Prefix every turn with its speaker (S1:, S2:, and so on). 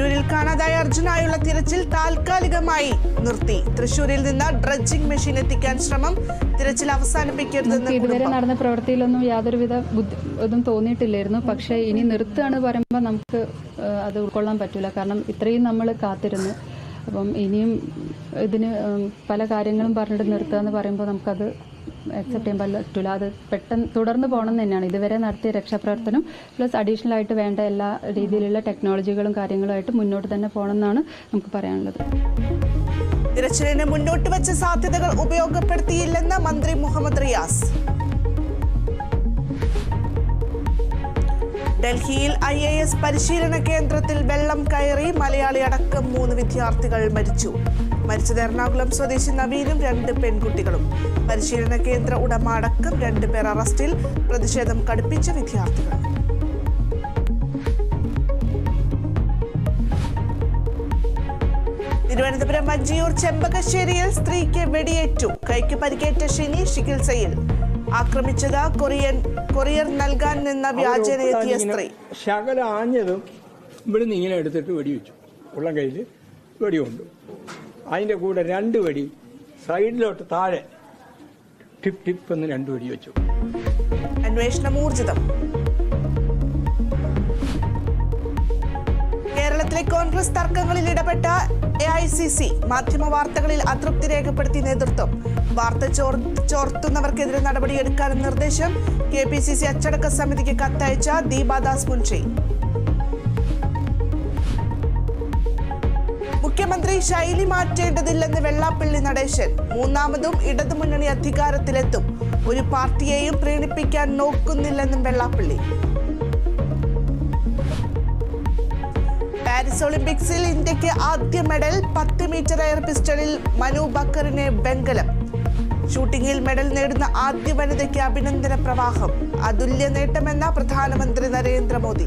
S1: ശിരൂരിൽ കാണാതായ അർജുനായുള്ള തിരച്ചിൽ താൽക്കാലികമായി നിർത്തി. തൃശൂരിൽ നിന്ന് ഡ്രഡ്ജിംഗ് മെഷീൻ എത്തിക്കാൻ ശ്രമം, തിരച്ചിൽ അവസാനിപ്പിക്കരുതെന്ന്
S2: ഇതുവരെ നടന്ന പ്രവൃത്തിയിലൊന്നും യാതൊരുവിധ ഇതും തോന്നിയിട്ടില്ലായിരുന്നു. പക്ഷേ ഇനി നിർത്തുകയാണ് പറയുമ്പോൾ നമുക്ക് അത് ഉൾക്കൊള്ളാൻ പറ്റില്ല. കാരണം ഇത്രയും നമ്മൾ കാത്തിരുന്നു. അപ്പം ഇനിയും ഇതിന് പല കാര്യങ്ങളും പറഞ്ഞിട്ട് നിർത്തുക എന്ന് പറയുമ്പോൾ നമുക്കത് അക്സെപ്റ്റ് ചെയ്യാൻ പറ്റില്ല. അത് പെട്ടെന്ന് തുടർന്ന് പോകണം എന്ന് തന്നെയാണ് ഇതുവരെ നടത്തിയ രക്ഷാപ്രവർത്തനം. പ്ലസ് അഡീഷണൽ ആയിട്ട് വേണ്ട എല്ലാ രീതിയിലുള്ള ടെക്നോളജികളും കാര്യങ്ങളുമായിട്ട് മുന്നോട്ട് തന്നെ പോകണം എന്നാണ് നമുക്ക് പറയാനുള്ളത്.
S1: തിരച്ചിലിന് മുന്നോട്ട് വെച്ച സാധ്യതകൾ ഉപയോഗപ്പെടുത്തിയില്ലെന്ന് മന്ത്രി മുഹമ്മദ് റിയാസ്. ഡൽഹിയിൽ IAS പരിശീലന കേന്ദ്രത്തിൽ വെള്ളം കയറി മലയാളി അടക്കം 3 വിദ്യാർത്ഥികൾ മരിച്ചു. മരിച്ചത് എറണാകുളം സ്വദേശി നവീനും 2 പെൺകുട്ടികളും. പരിശീലന കേന്ദ്ര ഉടമ അടക്കം 2 പേർ അറസ്റ്റിൽ. പ്രതിഷേധം കടുപ്പിച്ച വിദ്യാർത്ഥികൾ. തിരുവനന്തപുരം വഞ്ചിയൂർ ചെമ്പകശ്ശേരിയിൽ സ്ത്രീക്ക് വെടിയേറ്റു. കൈക്ക് പരിക്കേറ്റ ഷിനി ചികിത്സയിൽ. ആക്രമിച്ചത് കൊറിയർ നൽകാൻ നിന്ന വ്യാജേന എത്തിയ സ്ത്രീ.
S3: ശകല ആഞ്ഞതും ഇവിടുന്ന് ഇങ്ങനെ എടുത്തിട്ട് വെടിവെച്ചു. ഉള്ളം കയ്യിൽ വെടിയുണ്ട്. അതിൻ്റെ കൂടെ 2 വെടി സൈഡിലോട്ട് താഴെ ടിപ്പ് ടിപ്പ് എന്ന് 2 വെടി വെച്ചു.
S1: അന്വേഷണം ഊർജിതം. കേരളത്തിലെ കോൺഗ്രസ് തർക്കങ്ങളിൽ ഇടപെട്ട AICC മാധ്യമ വാർത്തകളിൽ അതൃപ്തി രേഖപ്പെടുത്തി നേതൃത്വം. വാർത്ത ചോർത്തുന്നവർക്കെതിരെ നടപടിയെടുക്കാനും നിർദ്ദേശം. KPCC അച്ചടക്ക സമിതിക്ക് കത്തയച്ച ദീപാദാസ് മുൻഷി. മുഖ്യമന്ത്രി ശൈലി മാറ്റേണ്ടതില്ലെന്ന് വെള്ളാപ്പള്ളി നടേശൻ. 3ാമതും ഇടതുമുന്നണി അധികാരത്തിലെത്തും. ഒരു പാർട്ടിയെയും പ്രീണിപ്പിക്കാൻ നോക്കുന്നില്ലെന്നും വെള്ളാപ്പള്ളി. പാരീസ് ഒളിമ്പിക്സിൽ ഇന്ത്യക്ക് ആദ്യ മെഡൽ. 10 മീറ്റർ എയർ പിസ്റ്റളിൽ മനു ബക്കറിന് വെങ്കലം. ഷൂട്ടിംഗിൽ മെഡൽ നേടുന്ന ആദ്യ വനിതയ്ക്ക് അഭിനന്ദന പ്രവാഹം. അതുല്യ നേട്ടമെന്ന പ്രധാനമന്ത്രി നരേന്ദ്രമോദി.